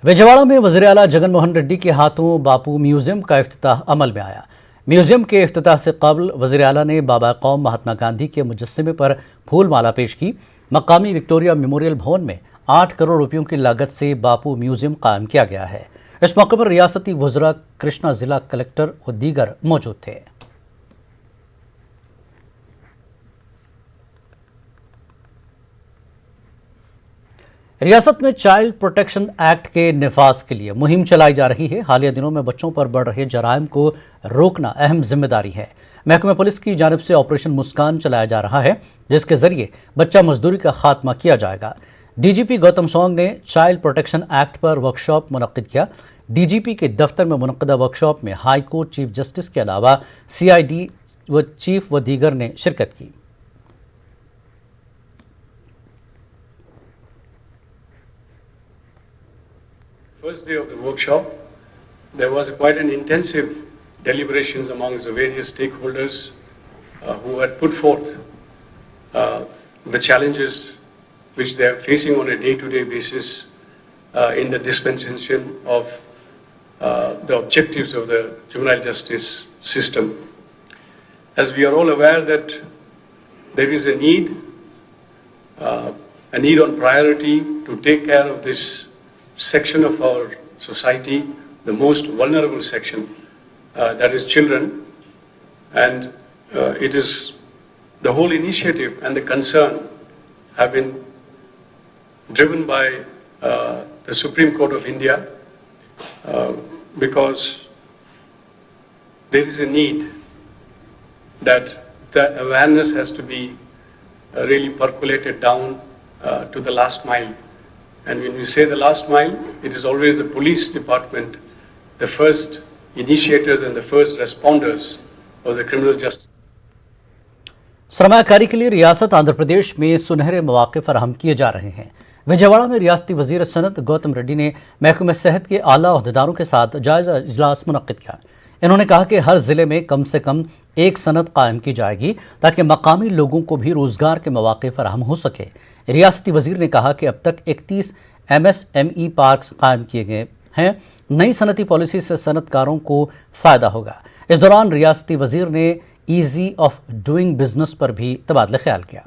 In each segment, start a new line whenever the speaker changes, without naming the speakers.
विजयवाड़ा में वज़ीर आला जगन मोहन रेड्डी के हाथों बापू म्यूजियम का इफ्तिताह अमल में आया। म्यूजियम के इफ्तिताह से कबल वज़ीर आला ने बाबा कौम महात्मा गांधी के मुजस्समे पर फूल माला पेश की। मकामी विक्टोरिया मेमोरियल भवन में 8 करोड़ रुपयों की लागत से बापू म्यूजियम कायम किया गया है। इस मौके पर रियासती वज़रा, कृष्णा जिला कलेक्टर और दीगर मौजूद थे। रियासत में चाइल्ड प्रोटेक्शन एक्ट के निफाज के लिए मुहिम चलाई जा रही है। हालिया दिनों में बच्चों पर बढ़ रहे जराइम को रोकना अहम जिम्मेदारी है। महकमा पुलिस की जानिब से ऑपरेशन मुस्कान चलाया जा रहा है, जिसके जरिए बच्चा मजदूरी का खात्मा किया जाएगा। डीजीपी गौतम सॉन्ग ने चाइल्ड प्रोटेक्शन एक्ट पर वर्कशॉप मुनक्किद किया। डीजीपी के दफ्तर में मुनक्किदा वर्कशॉप में हाई कोर्ट चीफ जस्टिस के अलावा सीआईडी व चीफ व दीगर ने शिरकत की।
First day of the workshop, there was quite an intensive deliberations amongst the various stakeholders who had put forth the challenges which they are facing on a day-to-day basis in the dispensation of the objectives of the juvenile justice system. As we are all aware that there is a need on priority to take care of this section of our society, the most vulnerable section, that is children, and it is the whole initiative and the concern have been driven by the Supreme Court of India because there is a need that the awareness has to be really percolated down to the last mile. And when we say the last mile, it is always the police department, the first initiators and the first responders of the criminal justice.
सरमायाकारी के लिए रियासत आंध्र प्रदेश में सुनहरे मौके फराहम किए जा रहे हैं। विजयवाड़ा में रियासती वजीर सनत गौतम रेड्डी ने महकमे सेहत के आला ओहदेदारों के साथ जायजा इजलास मुनक्किद किया। इन्होंने कहा कि हर जिले में कम से कम एक सनत कायम की जाएगी ताकि मकामी लोगों को भी रोजगार के मौके फराहम हो सके। रियासती वजीर ने कहा कि अब तक 31 MSME पार्क्स कायम किए गए हैं। नई सनती पॉलिसी से सनतकारों को फायदा होगा। इस दौरान रियासती वजीर ने ईजी ऑफ डूइंग बिजनेस पर भी तबादला ख्याल किया।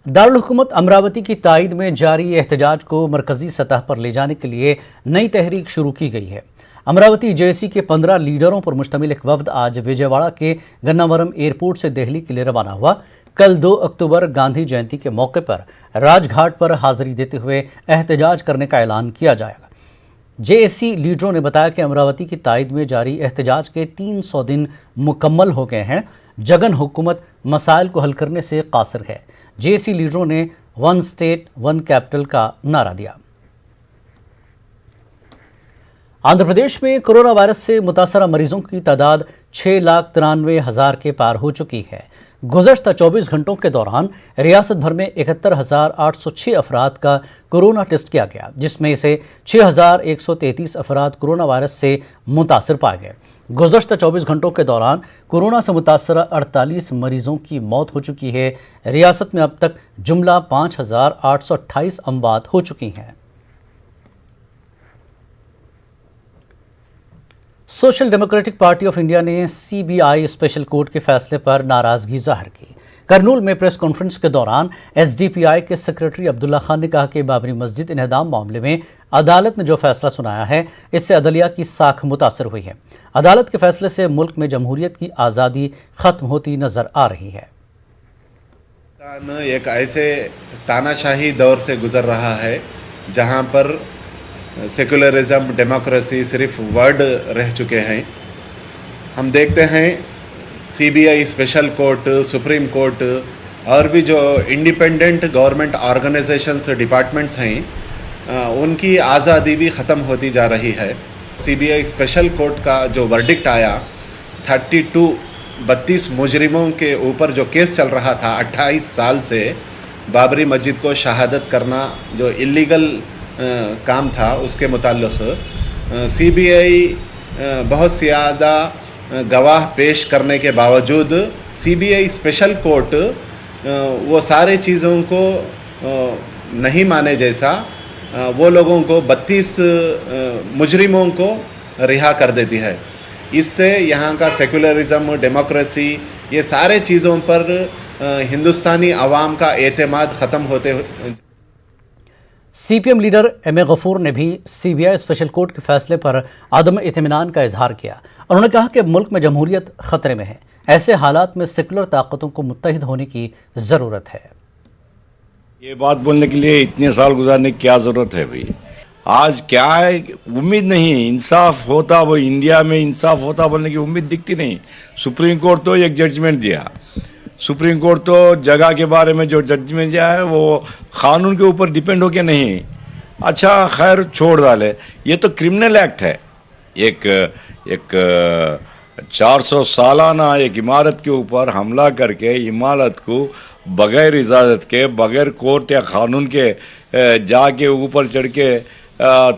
दारुल हुकूमत अमरावती की ताईद में जारी एहतजाज को मरकजी सतह पर ले जाने के लिए नई तहरीक शुरू की गई है। अमरावती जेएसी के 15 लीडरों पर मुश्तमिल एक वफ्द आज विजयवाड़ा के गन्नावरम एयरपोर्ट से दिल्ली के लिए रवाना हुआ। कल 2 अक्टूबर गांधी जयंती के मौके पर राजघाट पर हाजिरी देते हुए एहतजाज करने का ऐलान किया जाएगा। जेएसी लीडरों ने बताया कि अमरावती की ताईद में जारी एहतजाज के 300 दिन मुकम्मल हो गए हैं। जगन हुकूमत मसाइल को हल करने से कासिर है। जेएसी लीडरों ने 1 स्टेट 1 कैपिटल का नारा दिया। आंध्र प्रदेश में कोरोना वायरस से मुतासरा मरीजों की तादाद 6,93,000 के पार हो चुकी है। गुज़श्ता 24 घंटों के दौरान रियासत भर में 71,806 अफराद का कोरोना टेस्ट किया गया, जिसमें से 6,133 अफराद कोरोना वायरस से मुतासर पाए गए। गुज़श्ता 24 घंटों के दौरान कोरोना से मुतासरा 48 मरीजों की मौत हो चुकी है। रियासत में अब तक जुमला 5,828 अमवात हो चुकी हैं। Social democratic party of India ने सीबीआई स्पेशल कोर्ट के फैसले पर नाराजगी जाहिर की। करनूल में प्रेस कॉन्फ्रेंस के दौरान एसडीपीआई के सेक्रेटरी अब्दुल्ला खान ने कहा कि बाबरी मस्जिद इन्हदाम मामले में अदालत ने जो फैसला सुनाया है, इससे अदलिया की साख मुतासर हुई है। अदालत के फैसले से मुल्क में जमहूरियत की आज़ादी खत्म होती नजर आ रही है।
एक ऐसे तानाशाही दौर से गुजर रहा है जहां पर सेकुलरिज्म, डेमोक्रेसी सिर्फ वर्ड रह चुके हैं। हम देखते हैं CBI, special court, supreme court और भी जो इंडिपेंडेंट गवर्नमेंट ऑर्गेनाइजेशंस, डिपार्टमेंट्स हैं, उनकी आज़ादी भी ख़त्म होती जा रही है। सीबीआई स्पेशल कोर्ट का जो वर्डिक्ट आया, 32 मुजरिमों के ऊपर जो केस चल रहा था 28 साल से, बाबरी मस्जिद को शहादत करना जो इलीगल काम था, उसके मुताल्लिक़ सीबीआई बहुत ज़्यादा गवाह पेश करने के बावजूद सीबीआई स्पेशल कोर्ट वो सारे चीज़ों को नहीं माने जैसा वो लोगों को 32 मुजरिमों को रिहा कर देती है। इससे यहाँ का सेकुलरिज्म, डेमोक्रेसी, ये सारे चीज़ों पर हिंदुस्तानी अवाम का एतमाद ख़त्म होते।
CPM leader M A Gafoor ने भी सीबीआई स्पेशल कोर्ट के फैसले पर आदम इत्मीनान का इजहार किया। उन्होंने कहा कि मुल्क में जमहूरियत खतरे में है, ऐसे हालात में सेकुलर ताकतों को मुत्तहिद होने की ज़रूरत है।
ये बात बोलने के लिए इतने साल गुजारने की क्या ज़रूरत है भाई? आज क्या है, उम्मीद नहीं इंसाफ होता, वो इंडिया में इंसाफ होता बोलने की उम्मीद दिखती नहीं। सुप्रीम कोर्ट तो एक जजमेंट दिया, सुप्रीम कोर्ट तो जगह के बारे में जो जजमेंट दिया है वो कानून के ऊपर डिपेंड होके नहीं। अच्छा खैर छोड़ डाले, ये तो क्रिमिनल एक्ट है। एक 400 सालाना एक इमारत के ऊपर हमला करके इमारत को बगैर इजाज़त के, बगैर कोर्ट या कानून के जाके ऊपर चढ़ के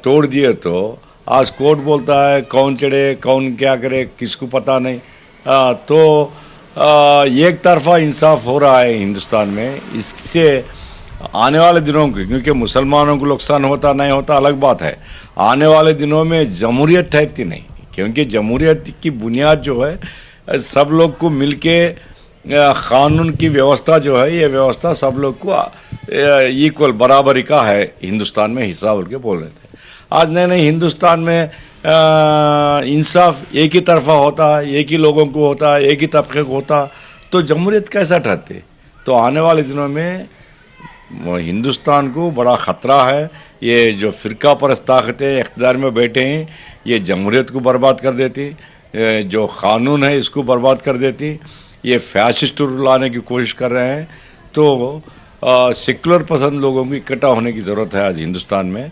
तोड़ दिए, तो आज कोर्ट बोलता है कौन चढ़े कौन क्या करे किसको पता नहीं। तो एक तरफा इंसाफ हो रहा है हिंदुस्तान में। इससे आने वाले दिनों को, क्योंकि मुसलमानों को नुकसान होता नहीं होता अलग बात है, आने वाले दिनों में जमहूरियत ठहरती नहीं, क्योंकि जमहूरियत की बुनियाद जो है सब लोग को मिलके कानून की व्यवस्था जो है, ये व्यवस्था सब लोग को इक्वल बराबरी का है हिंदुस्तान में हिस्सा बोल के बोल रहे थे। आज नहीं हिंदुस्तान में इंसाफ एक ही तरफा होता, एक ही लोगों को होता, एक ही तबके को होता, तो जमहूरियत कैसा ठहरती? तो आने वाले दिनों में हिंदुस्तान को बड़ा ख़तरा है। ये जो फ़िरका परस्त ताकतें इक़्तिदार में बैठे हैं, ये जमहूरियत को बर्बाद कर देती, जो क़ानून है इसको बर्बाद कर देती, ये फैसिस्ट रूल लाने की कोशिश कर रहे हैं। तो सेकुलर पसंद लोगों की इकट्ठा होने की ज़रूरत है आज हिंदुस्तान में।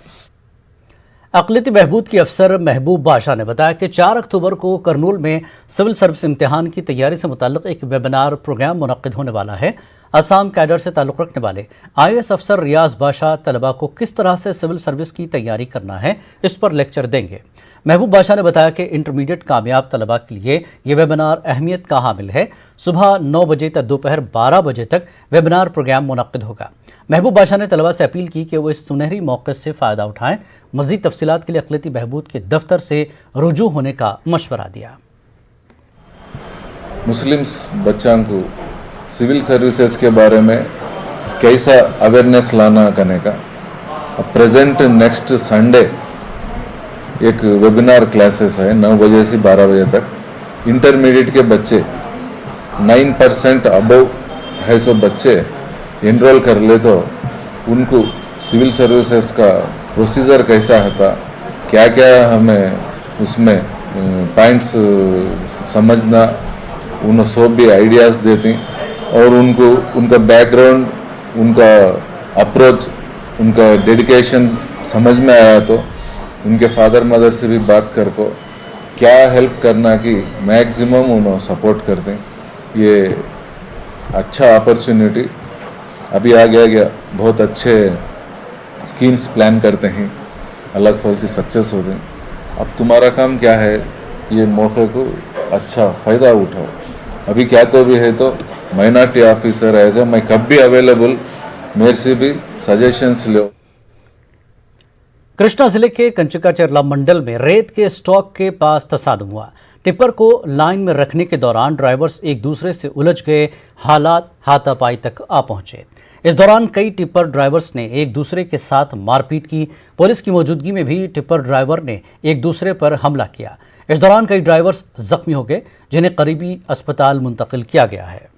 अक़लियती बहबूद की अफसर महबूब बाशा ने बताया कि 4 अक्टूबर को करनूल में सिविल सर्विस इम्तिहान की तैयारी से मुताल्लिक़ एक वेबिनार प्रोग्राम मुनक़्क़िद होने वाला है। असम कैडर से ताल्लुक़ रखने वाले IAS अफसर रियाज बाशा तलबा को किस तरह से सिविल सर्विस की तैयारी करना है इस पर लेक्चर देंगे। महबूब बाशा ने बताया कि इंटरमीडिएट कामयाब तलबा के लिए ये वेबिनार अहमियत का हामिल है। सुबह 9 बजे तक दोपहर 12 बजे तक वेबिनार प्रोग्राम मुनक़्क़िद होगा। महबूब बाशा ने तलबा से अपील की कि वो इस सुनहरी मौके से फ़ायदा उठाएं। मज़ीद तफसीलात के लिए अक़लियती बहबूद के दफ्तर से रुजू होने का मशवरा दिया।
मुस्लिम्स बच्चों को सिविल सर्विसेज के बारे में कैसा अवेयरनेस लाना करने का प्रेजेंट नेक्स्ट संडे एक वेबिनार क्लासेस है 9 बजे से 12 बजे तक। इंटरमीडिएट के बच्चे 9% अबव है, सो बच्चे एनरोल कर ले तो उनको सिविल सर्विसेज का प्रोसीजर कैसा होता, क्या क्या हमें उसमें पॉइंट्स समझना, उन्हें सब भी आइडियाज़ देती और उनको उनका बैकग्राउंड, उनका अप्रोच, उनका डेडिकेशन समझ में आया तो उनके फादर मदर से भी बात कर को क्या हेल्प करना कि मैक्सिमम उन्हें सपोर्ट करते। ये अच्छा अपॉर्चुनिटी अभी आ गया बहुत अच्छे स्कीम्स प्लान करते हैं, अलग फल से सक्सेस होते हैं। अब तुम्हारा काम क्या है, ये मौके को अच्छा फ़ायदा उठाओ। अभी क्या तो भी है तो माइनॉरिटी ऑफिसर एज ए मैं कब भी अवेलेबल, मेरे से भी सजेशंस लो।
कृष्णा जिले के कंचिका चरला मंडल में रेत के स्टॉक के पास तसादुम हुआ। टिप्पर को लाइन में रखने के दौरान ड्राइवर्स एक दूसरे से उलझ गए, हालात हाथापाई तक आ पहुंचे। इस दौरान कई टिप्पर ड्राइवर्स ने एक दूसरे के साथ मारपीट की। पुलिस की मौजूदगी में भी टिप्पर ड्राइवर ने एक दूसरे पर हमला किया। इस दौरान कई ड्राइवर्स जख्मी हो गए, जिन्हें करीबी अस्पताल मुंतकिल किया गया है।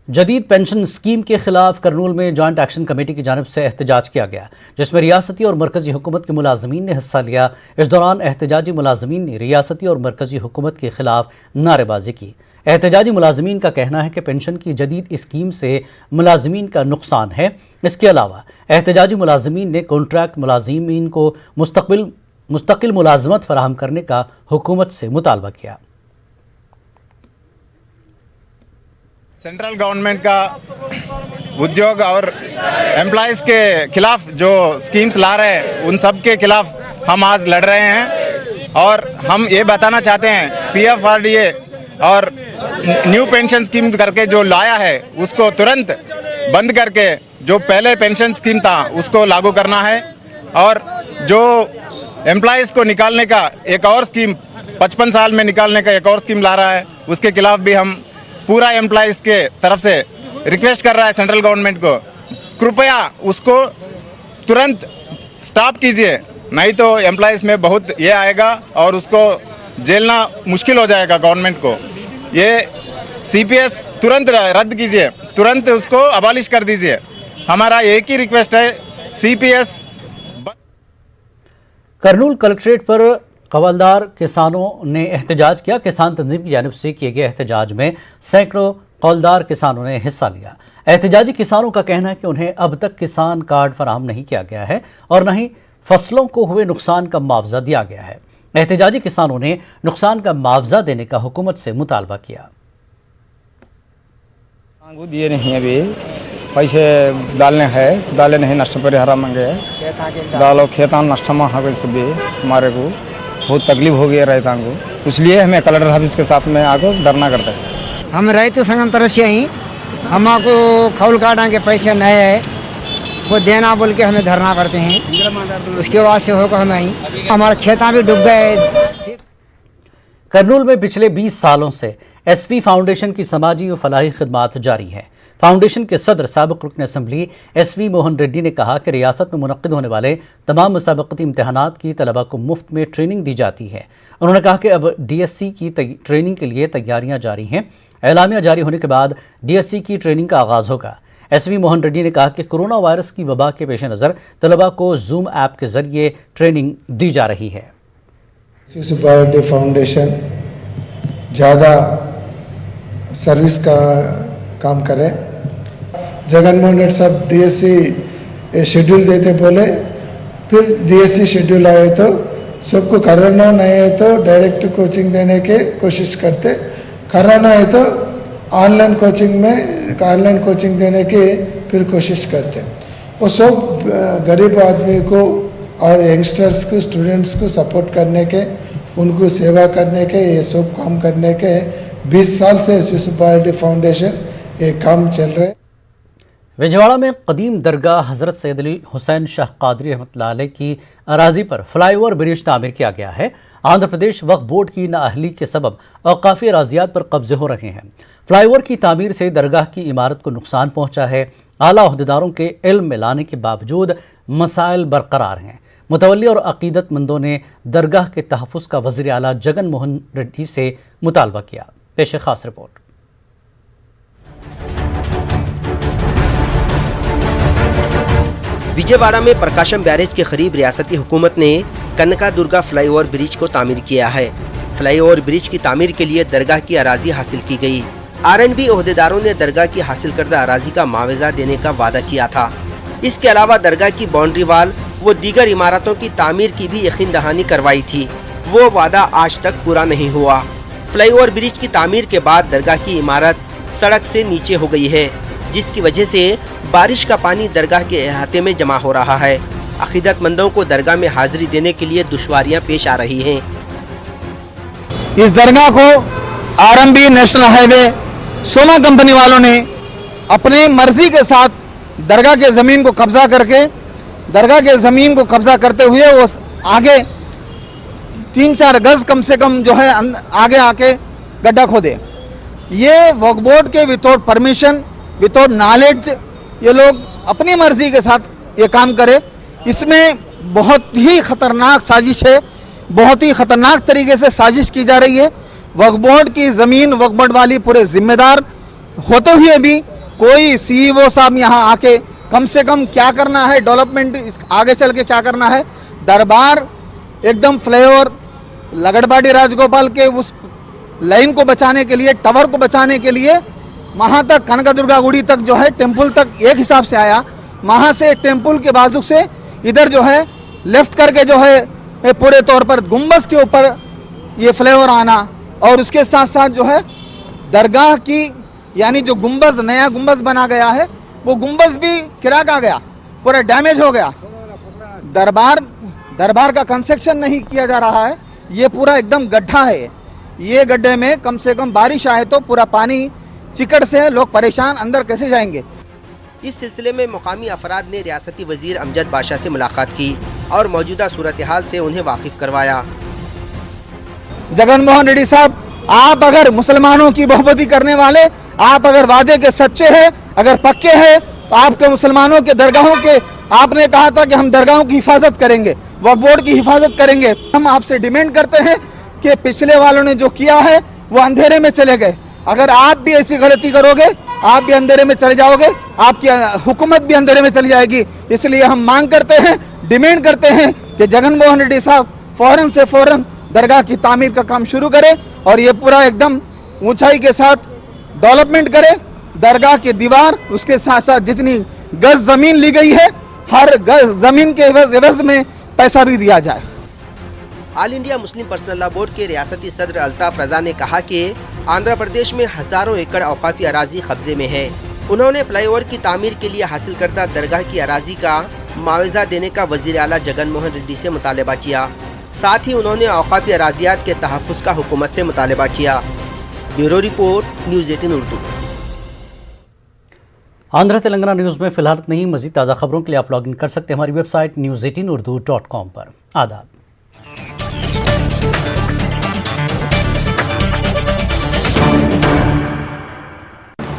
जदीद पेंशन स्कीम के खिलाफ करनूल में जॉइंट एक्शन कमेटी की जानिब से एहतजाज किया गया, जिसमें रियासती और मरकजी हुकूमत के मुलाजमीन ने हिस्सा लिया। इस दौरान एहतजाजी मुलाजमीन ने रियासती और मरकजी हुकूमत के खिलाफ नारेबाजी की। एहतजाजी मुलाजमीन का कहना है कि पेंशन की जदीद स्कीम से मुलाजमीन का नुकसान है। इसके अलावा एहतजाजी मुलाजमीन ने कॉन्ट्रैक्ट मुलाजमीन को मुस्तकिल मुलाजमत फराहम करने का हुकूमत से मुतालबा किया।
सेंट्रल गवर्नमेंट का उद्योग और एम्प्लॉयज़ के खिलाफ जो स्कीम्स ला रहे हैं, उन सब के खिलाफ हम आज लड़ रहे हैं। और हम ये बताना चाहते हैं, PFRDA और न्यू पेंशन स्कीम करके जो लाया है उसको तुरंत बंद करके जो पहले पेंशन स्कीम था उसको लागू करना है। और जो एम्प्लॉयज़ को निकालने का एक और स्कीम 55 साल में निकालने का एक और स्कीम ला रहा है, उसके खिलाफ भी हम पूरा एम्प्लॉयज़ के तरफ से रिक्वेस्ट कर रहा है सेंट्रल गवर्नमेंट को, कृपया उसको तुरंत स्टॉप कीजिए, नहीं तो एम्प्लॉयज़ में बहुत ये आएगा और उसको झेलना मुश्किल हो जाएगा गवर्नमेंट को। ये CPS तुरंत रद्द कीजिए, तुरंत उसको अबॉलिश कर दीजिए। हमारा एक ही रिक्वेस्ट है, CPS।
करनूल कलेक्ट्रेट पर कवलदार किसानों ने एहतजाज किया। किसान तंजीम की जानिब से किए गए एहतजाज में सैकड़ों कौलदार किसानों ने हिस्सा लिया। एहतजाजी किसानों का कहना है कि उन्हें अब तक किसान कार्ड फराहम नहीं किया गया है और न ही फसलों को हुए नुकसान का मुआवजा दिया गया है। एहतजाजी किसानों ने नुकसान का मुआवजा देने का हुकूमत से मुतालबा किया।
दिए नहीं, अभी पैसे डालने हैं, डाले नहीं, नष्टपरिहार मांगे डालो, खेता नष्ट में हो गई सभी, हमारे को बहुत तकलीफ हो गई रहता को, इसलिए हमें कलेक्टर ऑफिस के साथ में आकर धरना करते हैं।
हम रैतु संगम तरफ से ही हमको खौल काटा के पैसे नए है वो देना बोल के हमें धरना करते हैं, उसके बाद से होकर हमें ही हमारे खेता भी डूब गए।
करनूल में पिछले 20 सालों से SV फाउंडेशन की समाजी और फलाही खिदमात जारी है। फाउंडेशन के सदर साबिक रुकन असम्बली SV मोहन रेड्डी ने कहा कि रियासत में मुनक्किद होने वाले तमाम मुसाबकती इम्तहानात की तलबा को मुफ्त में ट्रेनिंग दी जाती है। उन्होंने कहा कि अब DSC की ट्रेनिंग के लिए तैयारियां जारी हैं। एलामिया जारी होने के बाद DSC की ट्रेनिंग का आगाज़ होगा। SV मोहन रेड्डी ने कहा कि कोरोना वायरस की वबा के पेश नज़र तलबा को जूम ऐप के जरिए ट्रेनिंग दी जा रही है।
सुपरवाइजरी फाउंडेशन ज़्यादा सर्विस का काम करे। जगनमोहन रेड्डी साहब DSC शेड्यूल देते बोले, फिर DSC शेड्यूल आए तो सबको कराना नहीं है तो डायरेक्ट कोचिंग देने के कोशिश करते, कराना है तो ऑनलाइन कोचिंग देने की फिर कोशिश करते। वो सब गरीब आदमी को और यंगस्टर्स को, स्टूडेंट्स को सपोर्ट करने के, उनको सेवा करने के, ये सब काम करने के 20 साल से सुपरवाइजरी फाउंडेशन ये काम चल रहे।
विजयवाड़ा में कदीम दरगाह हज़रत सैयद अली हुसैन शाह कादरी रहमतुल्लाह अलैह की अराजी पर फ्लाईओवर ब्रिज तामीर किया गया है। आंध्र प्रदेश वक्फ बोर्ड की नाअहली के सबब औकाफी अराजियात पर कब्जे हो रहे हैं। फ्लाईओवर की तामीर से दरगाह की इमारत को नुकसान पहुंचा है। आला ओहदेदारों के इल्म में लाने के बावजूद मसाइल बरकरार हैं। मुतवल्ली और अकीदतमंदों ने दरगाह के तहफ़्फ़ुज़ का वज़ीर आला जगन मोहन रेड्डी से मुतालबा किया। पेश खास रिपोर्ट।
विजयवाड़ा में प्रकाशम बैरेज के करीब रियासती हुकूमत ने कनका दुर्गा फ्लाईओवर ब्रिज को तामीर किया है। फ्लाईओवर ब्रिज की तामीर के लिए दरगाह की अराजी हासिल की गई। RNB ओहदेदारों ने दरगाह की हासिल करदा अराजी का मुआवजा देने का वादा किया था। इसके अलावा दरगाह की बाउंड्री वाल व दीगर इमारतों की तामीर की भी यकीन दहानी करवाई थी। वो वादा आज तक पूरा नहीं हुआ। फ्लाईओवर ब्रिज की तामीर के बाद दरगाह की इमारत सड़क से नीचे हो गई है, जिसकी वजह से बारिश का पानी दरगाह के अहाते में जमा हो रहा है। अकीदतमंदों को दरगाह में हाजिरी देने के लिए दुश्वारियां पेश आ रही हैं।
इस दरगाह को RMB national highway Soma company वालों ने अपने मर्जी के साथ दरगाह के ज़मीन को कब्जा करके, दरगाह के ज़मीन को कब्जा करते हुए वो आगे 3-4 गज कम से कम जो है आगे आके गड्ढा खोदे। ये वक्फ बोर्ड के विदाउट परमिशन, विदाउट नॉलेज ये लोग अपनी मर्जी के साथ ये काम करे। इसमें बहुत ही खतरनाक साजिश है, बहुत ही खतरनाक तरीके से साजिश की जा रही है। वक्फ बोर्ड की ज़मीन वक्फ बोर्ड वाली पूरे जिम्मेदार होते हुए भी कोई CEO साहब यहाँ आके कम से कम क्या करना है, डेवलपमेंट आगे चल के क्या करना है, दरबार एकदम फ्लाईओवर लगड़बाड़ी राजगोपाल के उस लाइन को बचाने के लिए, टावर को बचाने के लिए वहाँ तक कनका दुर्गा गुड़ी तक जो है टेम्पल तक एक हिसाब से आया। वहाँ से टेम्पल के बाजू से इधर जो है लेफ्ट करके जो है पूरे तौर पर गुम्बज के ऊपर ये फ्लाईओवर आना, और उसके साथ साथ जो है दरगाह की यानी जो गुम्बज नया गुम्बज बना गया है वो गुम्बज भी किराक आ गया, पूरा डैमेज हो गया। दरबार का कंस्ट्रक्शन नहीं किया जा रहा है, ये पूरा एकदम गड्ढा है। ये गड्ढे में कम से कम बारिश आए तो पूरा पानी चिकड़ से लोग परेशान, अंदर कैसे जाएंगे।
इस सिलसिले में मुकामी अफराद ने रियासती वजीर अमजद बादशाह से मुलाकात की और मौजूदा सूरत हाल से उन्हें वाकिफ करवाया।
जगन मोहन रेड्डी साहब, आप अगर मुसलमानों की बहुमती करने वाले, आप अगर वादे के सच्चे हैं, अगर पक्के हैं, तो आपके मुसलमानों के दरगाहों के, आपने कहा था कि हम दरगाहों की हिफाजत करेंगे, वक्फ बोर्ड की हिफाजत करेंगे। हम आपसे डिमांड करते हैं कि पिछले वालों ने जो किया है वो अंधेरे में चले गए। अगर आप भी ऐसी गलती करोगे, आप भी अंधेरे में चले जाओगे, आपकी हुकूमत भी अंधेरे में चली जाएगी। इसलिए हम मांग करते हैं, डिमांड करते हैं कि जगन मोहन रेड्डी साहब फौरन से फौरन दरगाह की तामीर का काम शुरू करें और ये पूरा एकदम ऊंचाई के साथ डेवलपमेंट करे। दरगाह की दीवार, उसके साथ साथ जितनी गज जमीन ली गई है, हर गज जमीन के एवज में पैसा भी दिया जाए।
All India Muslim personal law board के रियासती सदर अल्ताफ रजा ने कहा कि आंध्र प्रदेश में हजारों एकड़ औकाफी अराजी कब्जे में है। उन्होंने फ्लाईओवर की तामीर के लिए हासिल करदा दरगाह की अराजी का मुआवजा देने का वजीर आला जगन मोहन रेड्डी से मुतालबा किया। साथ ही उन्होंने औकाफी अराजियात के तहफ़्फ़ुज़ का हुकूमत से मुतालबा किया। Bureau report, news 18 Urdu.
Andhra Telangana news में फिलहाल नहीं, मजीद ताज़ा खबरों के लिए आप लॉगिन कर सकते हैं हमारी वेबसाइट news18urdu.com पर। आदाब।